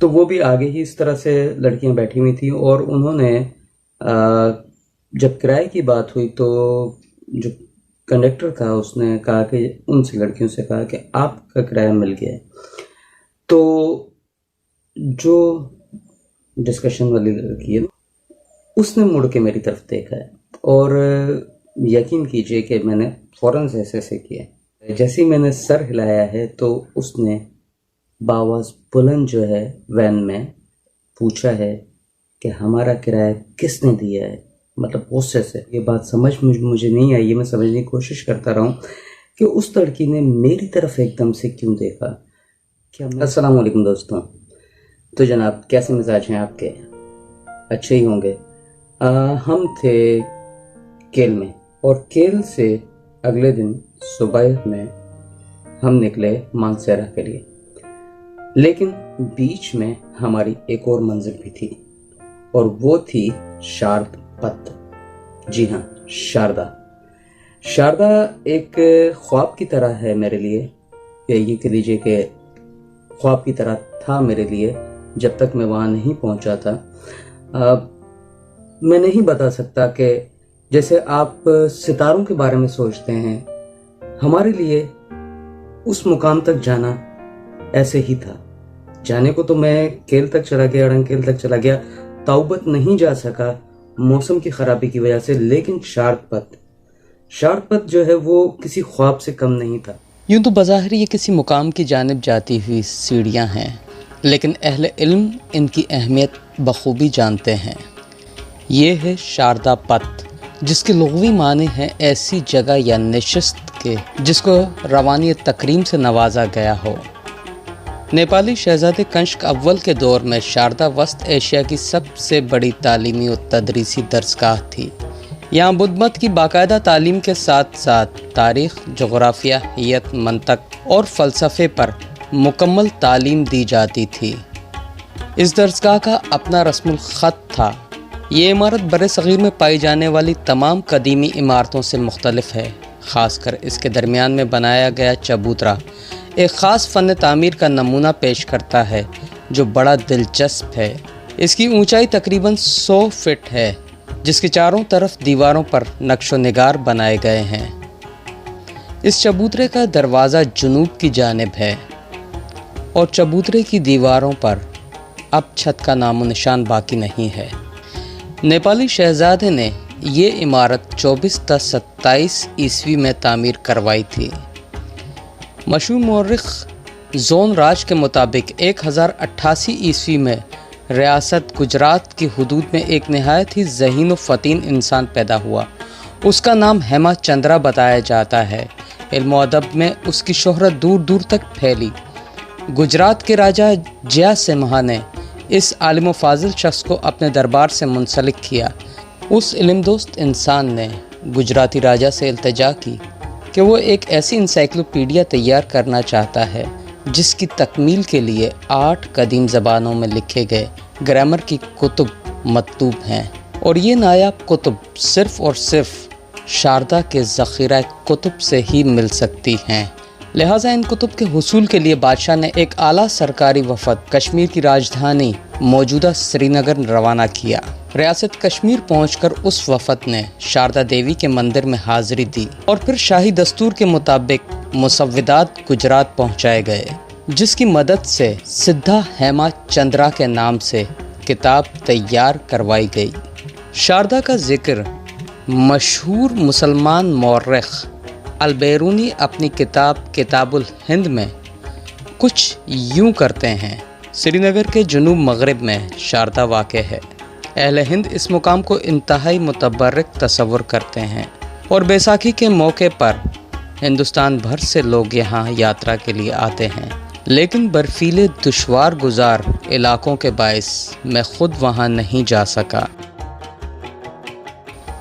तो वो भी आगे ही इस तरह से लड़कियां बैठी हुई थी और उन्होंने जब किराए की बात हुई तो जो कंडक्टर था उसने कहा कि उनसे लड़कियों से कहा कि आपका किराया मिल गया है। तो जो डिस्कशन वाली लड़की है उसने मुड़ के मेरी तरफ देखा है और यकीन कीजिए कि मैंने फ़ौरन से ऐसे किया। जैसे ही मैंने सर हिलाया है तो उसने बावाज़ बुलंद जो है वैन में पूछा है कि हमारा किराया किसने दिया है। मतलब गुस्से से। ये बात समझ मुझे नहीं आई है, मैं समझने की कोशिश करता रहा हूँ कि उस लड़की ने मेरी तरफ एकदम से क्यों देखा। क्या अस्सलाम वालेकुम दोस्तों। तो जनाब कैसे मिजाज हैं आपके? अच्छे ही होंगे। हम थे केल में और केल से अगले दिन सुबह में हम निकले मानसेरा के लिए, लेकिन बीच में हमारी एक और मंजिल भी थी और वो थी शारदा। जी हाँ, शारदा एक ख्वाब की तरह है मेरे लिए, या ये कह लीजिए कि ख्वाब की तरह था मेरे लिए जब तक मैं वहाँ नहीं पहुँचा था। मैं नहीं बता सकता कि जैसे आप सितारों के बारे में सोचते हैं, हमारे लिए उस मुकाम तक जाना ऐसे ही था। जाने को तो मैं केल तक चला गया, अड़ंकेल तक चला गया, ताउबत नहीं जा सका मौसम की खराबी की वजह से, लेकिन शारपत जो है वो किसी ख्वाब से कम नहीं था। यूं तो बज़ाहिर ये किसी मुकाम की जानिब जाती हुई सीढ़ियां हैं, लेकिन अहले इल्म इनकी अहमियत बखूबी जानते हैं। ये है शारदा पत, जिसके लुग़वी माने हैं ऐसी जगह या नशिस्त के जिसको रवानी तकरीम से नवाजा गया हो। नेपाली शहज़ादे कनिष्क अव्वल के दौर में शारदा वस्त एशिया की सबसे बड़ी तालीमी और तदरीसी दरसगाह थी। यहाँ बुद्ध मत की बाकायदा तालीम के साथ साथ तारीख़, जोग्राफिया, हियत, मंतक और फ़लसफ़े पर मुकम्मल तालीम दी जाती थी। इस दरसगाह का अपना रस्मुल ख़त था। ये इमारत बरे-सग़ीर में पाई जाने वाली तमाम कदीमी इमारतों से मुख्तलिफ है। ख़ासकर इसके दरमियान में बनाया गया चबूतरा एक ख़ास फ़न तामीर का नमूना पेश करता है जो बड़ा दिलचस्प है। इसकी ऊंचाई तकरीबन 100 फीट है, जिसके चारों तरफ दीवारों पर नक्शो निगार बनाए गए हैं। इस चबूतरे का दरवाज़ा जुनूब की जानिब है और चबूतरे की दीवारों पर अब छत का नामो निशान बाकी नहीं है। नेपाली शहज़ादे ने ये इमारत 24/27 ईस्वी में तामीर करवाई थी। मशहूर मौर्रिख जोन राज के मुताबिक 1088 ईस्वी में रियासत गुजरात की हुदूद में एक नहायत ही ज़हीन व फ़तीन इंसान पैदा हुआ। उसका नाम हेमाचंद्रा बताया जाता है। इल्म व अदब में उसकी शोहरत दूर दूर तक फैली। गुजरात के राजा जया सिम्हा ने इस आलिम व फाजिल शख्स को अपने दरबार से मुंसलिक किया। उस इल्मदोस्त इंसान ने गुजराती राजा से इल्तिजा की कि वो एक ऐसी इंसाइक्लोपीडिया तैयार करना चाहता है जिसकी तकमील के लिए 8 कदीम ज़बानों में लिखे गए ग्रामर की कुतुब मतलूब हैं, और ये नायाब कुतुब सिर्फ़ और सिर्फ शारदा के ज़ख़ीरा कुतुब से ही मिल सकती हैं। लिहाजा इन कुतुब के हुसूल के लिए बादशाह ने एक आला सरकारी वफ़द कश्मीर की राजधानी मौजूदा श्रीनगर रवाना किया। रियासत कश्मीर पहुंचकर उस वफ़द ने शारदा देवी के मंदिर में हाज़िरी दी और फिर शाही दस्तूर के मुताबिक मुसव्विदात गुजरात पहुंचाए गए, जिसकी मदद से सिद्धा हेमाचंद्रा के नाम से किताब तैयार करवाई गई। शारदा का जिक्र मशहूर मुसलमान मौर्रिख अल-बैरूनी अपनी किताब किताबुल हिंद में कुछ यूं करते हैं। श्रीनगर के जुनूब मगरिब में शारदा वाक़ है। अहले हिंद इस मुकाम को इंतहाई मुतबर्रिक तस्वुर करते हैं और बैसाखी के मौके पर हिंदुस्तान भर से लोग यहाँ यात्रा के लिए आते हैं, लेकिन बर्फीले दुश्वार गुजार इलाकों के बायस मैं ख़ुद वहाँ नहीं जा सका।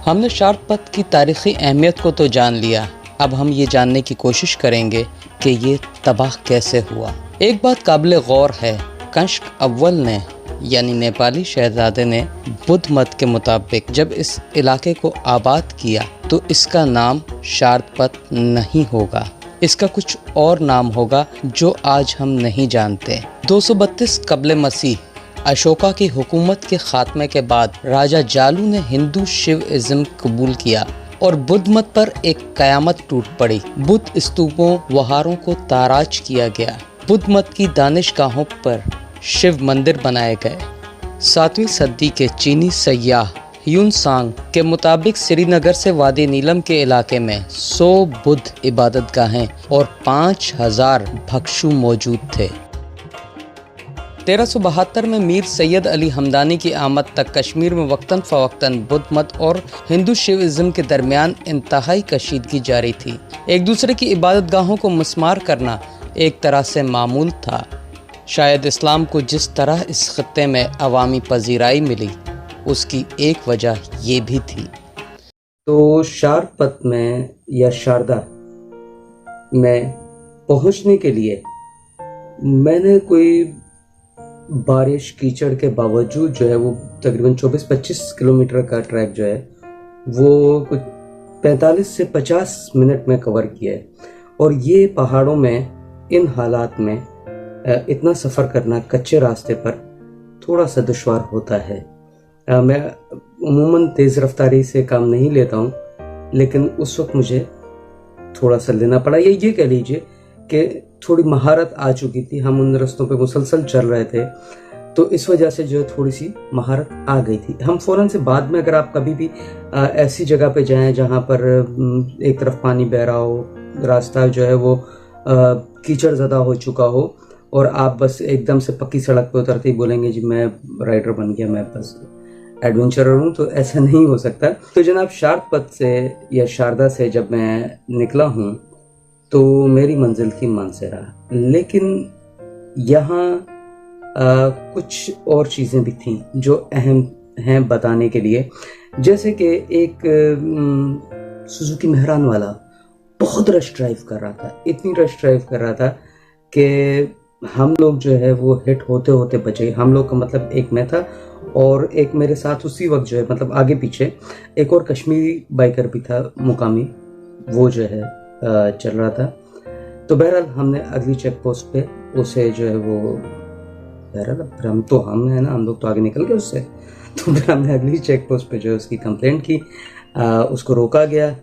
हमने शारपत की तारीख़ी अहमियत को तो जान लिया, अब हम ये जानने की कोशिश करेंगे कि ये तबाह कैसे हुआ। एक बात काबिल गौर है, कनिष्क अव्वल ने यानी नेपाली शहज़ादे ने बुद्ध मत के मुताबिक जब इस इलाके को आबाद किया तो इसका नाम शारपत नहीं होगा, इसका कुछ और नाम होगा जो आज हम नहीं जानते। 232 कबले मसीह अशोका की हुकूमत के खात्मे के बाद राजा जालू ने हिंदू शिवइज्म कबूल किया और बुद्ध मत पर एक कयामत टूट पड़ी। बुद्ध स्तूपों वहारों को ताराज किया गया। बुद्ध मत की दानिशगाहों पर शिव मंदिर बनाए गए। 7वीं सदी के चीनी सय्याह ह्यून सांग के मुताबिक श्रीनगर से वादी नीलम के इलाके में 100 बुद्ध इबादतगाहें और 5000 भिक्षु मौजूद थे। 1372 में मीर सैयद अली हमदानी की आमद तक कश्मीर में वक्तन फ़वक्तन बुद्ध मत और हिंदू शिविज़्म के दरमियान इंतहाई कशीदगी जारी थी। एक दूसरे की इबादतगाहों को मस्मार करना एक तरह से मामूल था। शायद इस्लाम को जिस तरह इस खत्ते में अवामी पजीराई मिली उसकी एक वजह ये भी थी। तो शारपत में या शारदा में पहुंचने के लिए मैंने कोई बारिश कीचड़ के बावजूद जो है वो तकरीबन 24-25 किलोमीटर का ट्रैक जो है वो कुछ 45 से 50 मिनट में कवर किया है। और ये पहाड़ों में इन हालात में इतना सफ़र करना कच्चे रास्ते पर थोड़ा सा दुश्वार होता है। मैं उम्मूमन तेज़ रफ्तारी से काम नहीं लेता हूँ, लेकिन उस वक्त मुझे थोड़ा सा लेना पड़ा। ये कह लीजिए कि थोड़ी महारत आ चुकी थी। हम उन रास्तों पे मुसलसल चल रहे थे, तो इस वजह से जो है थोड़ी सी महारत आ गई थी। हम फ़ौरन से बाद में, अगर आप कभी भी ऐसी जगह पे जाएं जहाँ पर एक तरफ पानी बह रहा हो, रास्ता जो है वो कीचड़ ज़्यादा हो चुका हो और आप बस एकदम से पक्की सड़क पे उतरते ही बोलेंगे जी मैं राइडर बन गया, मैं बस एडवेंचरर हूँ, तो ऐसा नहीं हो सकता। तो जनाब शारपत से या शारदा से जब मैं निकला हूँ तो मेरी मंजिल थी मानसेरा, लेकिन यहाँ कुछ और चीज़ें भी थीं जो अहम हैं बताने के लिए। जैसे कि एक सुजुकी मेहरान वाला बहुत रश ड्राइव कर रहा था, इतनी रश ड्राइव कर रहा था कि हम लोग जो है वो हिट होते होते बचे। हम लोग का मतलब एक मैं था और एक मेरे साथ उसी वक्त जो है मतलब आगे पीछे एक और कश्मीरी बाइकर भी था मुकामी, वो जो है चल रहा था। तो बहरहाल हमने अगली चेक पोस्ट पे उसे जो है वो, बहरहाल हम है ना, हम लोग तो आगे निकल गए उससे, तो फिर हमने अगली चेक पोस्ट पे जो है उसकी कंप्लेंट की, उसको रोका गया।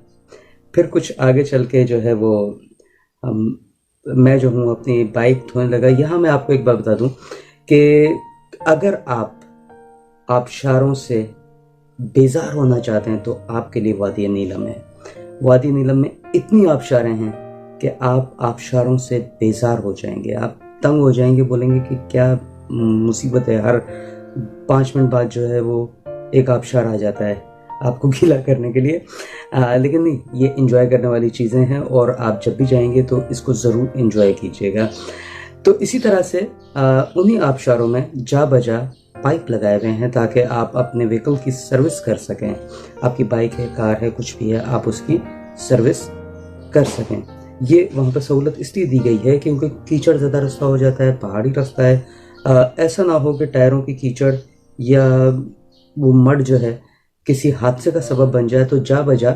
फिर कुछ आगे चल के जो है वो मैं जो हूँ अपनी बाइक धोने लगा। यहाँ मैं आपको एक बात बता दूँ कि अगर आप आबशारों से बेजार होना चाहते हैं तो आपके लिए वादी नीलम है। वादी नीलम में इतनी आबशारें हैं कि आप आबशारों से बेजार हो जाएंगे, आप तंग हो जाएंगे, बोलेंगे कि क्या मुसीबत है, हर 5 मिनट बाद जो है वो एक आबशार आ जाता है आपको गीला करने के लिए। लेकिन नहीं, ये एंजॉय करने वाली चीज़ें हैं और आप जब भी जाएंगे तो इसको ज़रूर एंजॉय कीजिएगा। तो इसी तरह से उन्हीं आबशारों में जा बजा पाइप लगाए हुए हैं ताकि आप अपने व्हीकल की सर्विस कर सकें। आपकी बाइक है, कार है, कुछ भी है, आप उसकी सर्विस कर सकें। ये वहाँ पर सहूलत इसलिए दी गई है क्योंकि कीचड़ ज़्यादा रास्ता हो जाता है, पहाड़ी रास्ता है। ऐसा ना हो कि टायरों की कीचड़ या वो मड जो है किसी हादसे का सबब बन जाए। तो जा बजा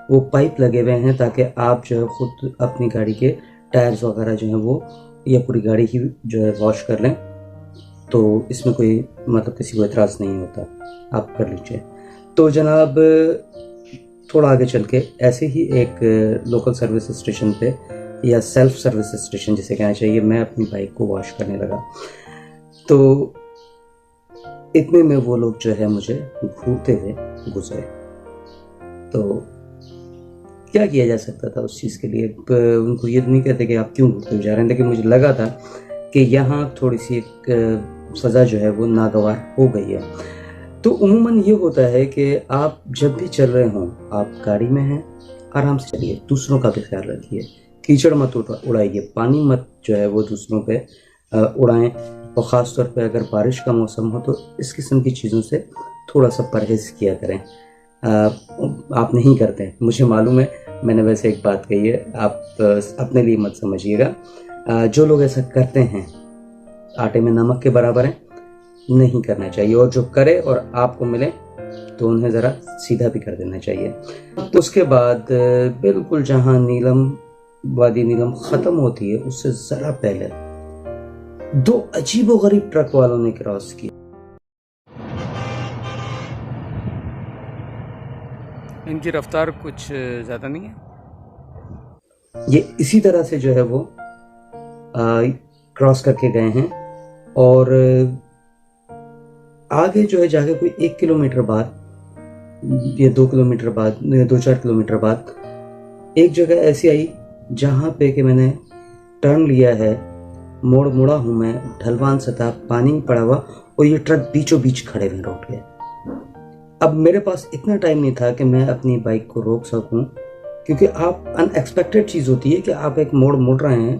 वो पाइप लगे हुए हैं ताकि आप जो है खुद अपनी गाड़ी के टायर्स वगैरह जो है वो या पूरी गाड़ी ही जो है वॉश कर लें। तो इसमें कोई मतलब किसी को एतराज़ नहीं होता, आप कर लीजिए। तो जनाब थोड़ा आगे चल के ऐसे ही एक लोकल सर्विस स्टेशन पे या सेल्फ सर्विस स्टेशन जिसे कहना चाहिए, मैं अपनी बाइक को वॉश करने लगा। तो इतने में वो लोग जो है मुझे घूरते हुए गुजरे। तो क्या किया जा सकता था उस चीज़ के लिए? उनको ये नहीं कहते कि आप क्यों घूरते हुए जा रहे हैं, लेकिन मुझे लगा था कि यहाँ थोड़ी सी एक फ़ज़ा जो है वो नागवार हो गई है। तो उम्मूमन ये होता है कि आप जब भी चल रहे हों, आप गाड़ी में हैं, आराम से चलिए, दूसरों का भी ख्याल रखिए, कीचड़ मत उड़ाइए, पानी मत जो है वो दूसरों पे उड़ाएं। और ख़ास तौर पे अगर बारिश का मौसम हो तो इस किस्म की चीज़ों से थोड़ा सा परहेज़ किया करें। आप नहीं करते, मुझे मालूम है, मैंने वैसे एक बात कही है, आप अपने लिए मत समझिएगा। जो लोग ऐसा करते हैं आटे में नमक के बराबर हैं, नहीं करना चाहिए। और जो करे और आपको मिले तो उन्हें ज़रा सीधा भी कर देना चाहिए। तो उसके बाद बिल्कुल जहाँ नीलम वादी नीलम ख़त्म होती है उससे ज़रा पहले दो अजीबोगरीब ट्रक वालों ने क्रॉस किया। इनकी रफ्तार कुछ ज़्यादा नहीं है। ये इसी तरह से जो है वो क्रॉस करके गए हैं और आगे जो है जाके कोई 1 किलोमीटर बाद या 2 किलोमीटर बाद, 2-4 किलोमीटर बाद एक जगह ऐसी आई जहाँ पे कि मैंने टर्न लिया है, मोड़ मुड़ा हूँ मैं, ढलवान सतह, पानी में पड़ा हुआ और ये ट्रक बीचों बीच खड़े हुए रोड पे। अब मेरे पास इतना टाइम नहीं था कि मैं अपनी बाइक को रोक सकूं, क्योंकि आप अनएक्सपेक्टेड चीज़ होती है कि आप एक मोड़ मुड़ रहे हैं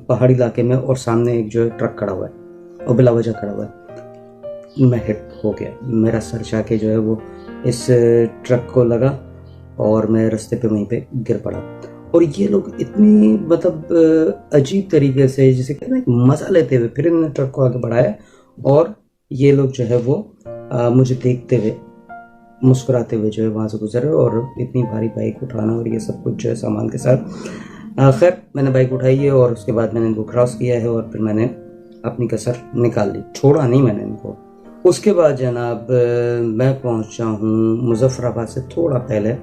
पहाड़ी इलाके में और सामने एक जो है ट्रक खड़ा हुआ है और बिला वजह खड़ा हुआ है। मैं हिट हो गया, मेरा सर जाके जो है वो इस ट्रक को लगा और मैं रास्ते पे वहीं पे गिर पड़ा। और ये लोग इतनी मतलब अजीब तरीके से, जैसे कहते हैं मज़ा लेते हुए, फिर इन्होंने ट्रक को आगे बढ़ाया और ये लोग जो है वो मुझे देखते हुए मुस्कुराते हुए जो है वहाँ से गुजरे और इतनी भारी बाइक उठाना और ये सब कुछ जो है सामान के साथ। खैर मैंने बाइक उठाई है और उसके बाद मैंने इनको क्रॉस किया है और फिर मैंने अपनी कसर निकाल ली, छोड़ा नहीं मैंने इनको। उसके बाद जनाब मैं पहुँचा हूँ मुजफ्फराबाद से थोड़ा पहले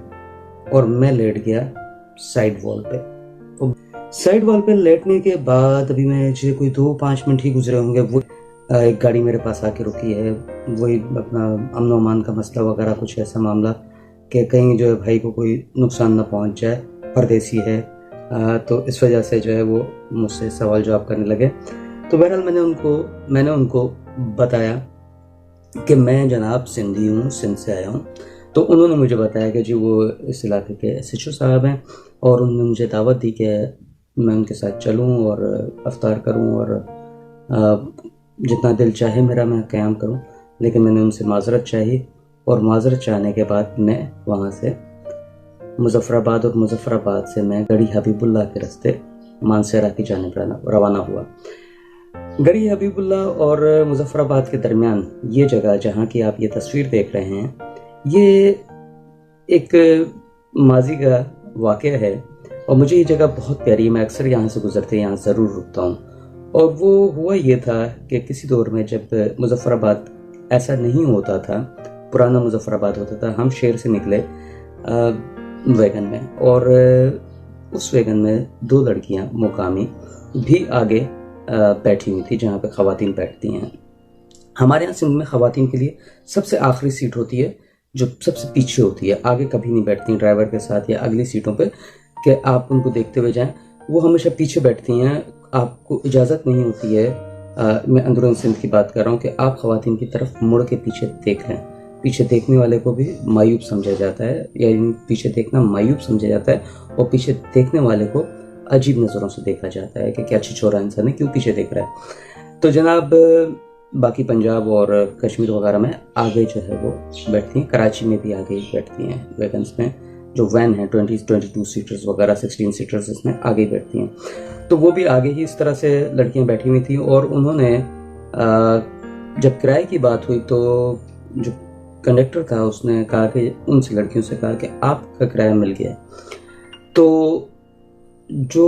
और मैं लेट गया साइड वॉल पे। साइड वॉल पे लेटने के बाद अभी मैं जो कोई 2-5 मिनट ही गुजरे होंगे, वो एक गाड़ी मेरे पास आके रुकी है। वही अपना अमन अमान का मसला वगैरह, कुछ ऐसा मामला कि कहीं जो है भाई को कोई नुकसान ना पहुंच जाए, परदेसी है, तो इस वजह से जो है वो मुझसे सवाल जवाब करने लगे। तो बहरहाल मैंने उनको बताया कि मैं जनाब सिंधी हूँ, सिंध से आया हूँ। तो उन्होंने मुझे बताया कि जी वो इस इलाके के SHO साहब हैं और उन्होंने मुझे दावत दी कि मैं उनके साथ चलूँ और अफ्तार करूँ और जितना दिल चाहे मेरा मैं क़याम करूं। लेकिन मैंने उनसे माज़रत चाही और माज़रत चाहने के बाद मैं वहाँ से मुजफ्फराबाद और मुजफ्फराबाद से मैं गढ़ी हबीबुल्लाह के रास्ते मानसेरा की जानिब रवाना हुआ। गढ़ी हबीबुल्लाह और मुजफ्फराबाद के दरमियान ये जगह जहाँ की आप ये तस्वीर देख रहे हैं, ये एक माजी का वाक़या है और मुझे ये जगह बहुत प्यारी है। मैं अक्सर यहाँ से गुजरते यहाँ ज़रूर रुकता हूँ। और वो हुआ ये था कि किसी दौर में जब मुजफ्फराबाद ऐसा नहीं होता था, पुराना मुजफ्फराबाद होता था, हम शहर से निकले वैगन में और उस वैगन में 2 लड़कियां मुकामी भी आगे बैठी हुई थी जहाँ पे ख़वातीन बैठती हैं। हमारे यहाँ सिंध में ख़वातीन के लिए सबसे आखिरी सीट होती है जो सबसे पीछे होती है, आगे कभी नहीं बैठती ड्राइवर के साथ या अगली सीटों पे कि आप उनको देखते हुए जाएं। वो हमेशा पीछे बैठती हैं, आपको इजाज़त नहीं होती है, मैं अंदरूनी सिंध की बात कर रहा हूँ, कि आप ख़वातीन की तरफ मुड़ के पीछे देख लें। पीछे देखने वाले को भी मायूब समझा जाता है, यानी पीछे देखना मायूब समझा जाता है और पीछे देखने वाले को अजीब नज़रों से देखा जाता है कि क्या छिछोरा इंसान है, क्यों पीछे देख रहा है। तो जनाब बाकी पंजाब और कश्मीर वगैरह में आगे जो है वो बैठती हैं, कराची में भी आगे बैठती हैं वैगन्स में, जो वैन है 22 सीटर्स वगैरह 16 सीटर्स इसमें आगे बैठती हैं। तो वो भी आगे ही इस तरह से लड़कियां बैठी हुई थी और उन्होंने जब किराए की बात हुई तो जो कंडक्टर था उसने कहा कि उनसे लड़कियों से कहा कि आपका किराया मिल गया। तो जो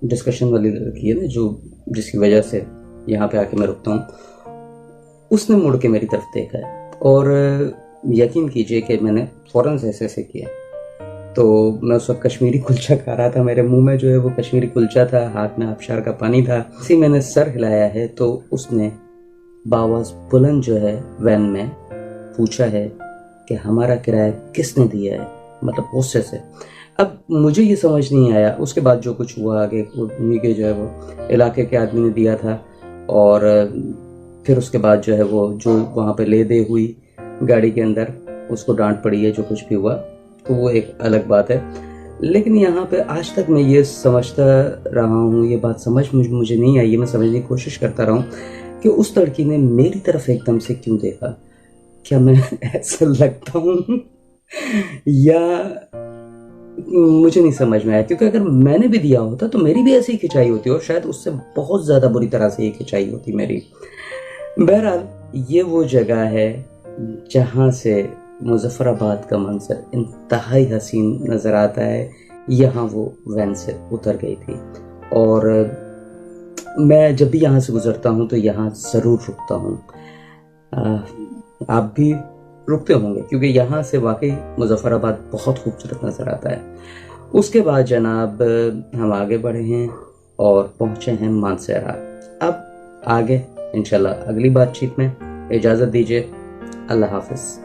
डिस्कशन वाली लड़की है ना, जो जिसकी वजह से यहाँ पे आके मैं रुकता हूँ, उसने मुड़ के मेरी तरफ देखा है और यकीन कीजिए कि मैंने फ़ौरन से ऐसे किया। तो मैं उस वक्त कश्मीरी कुलचा खा रहा था, मेरे मुंह में जो है वो कश्मीरी कुलचा था, हाथ में आबशार का पानी था। इसी मैंने सर हिलाया है तो उसने बावाज़ बुलंद जो है वैन में पूछा है कि हमारा किराया किसने दिया है, मतलब गुस्से से। अब मुझे ये समझ नहीं आया उसके बाद जो कुछ हुआ आगे, उन्हीं के जो है वो इलाके के आदमी ने दिया था और फिर उसके बाद जो है वो जो वहाँ पे ले दे हुई गाड़ी के अंदर, उसको डांट पड़ी है, जो कुछ भी हुआ तो वो एक अलग बात है। लेकिन यहाँ पे आज तक मैं ये समझता रहा हूँ, ये बात समझ मुझे नहीं आई है, मैं समझने की कोशिश करता रहा हूँ कि उस लड़की ने मेरी तरफ एकदम से क्यों देखा। क्या मैं ऐसा लगता हूँ या मुझे नहीं समझ में आया, क्योंकि अगर मैंने भी दिया होता तो मेरी भी ऐसी ही खिंचाई होती और शायद उससे बहुत ज़्यादा बुरी तरह से ये खिंचाई होती मेरी। बहरहाल ये वो जगह है जहाँ से मुजफ्फराबाद का मंजर इंतहाई हसीन नज़र आता है। यहाँ वो वैन से उतर गई थी। और मैं जब भी यहाँ से गुजरता हूँ तो यहाँ ज़रूर रुकता हूँ। आप भी रुकते होंगे, क्योंकि यहाँ से वाकई मुजफ्फराबाद बहुत खूबसूरत नज़र आता है। उसके बाद जनाब हम आगे बढ़े हैं और पहुँचे हैं मानसेरा। अब आगे इंशाल्लाह अगली बातचीत में। इजाज़त दीजिए, अल्लाह हाफ़िज़।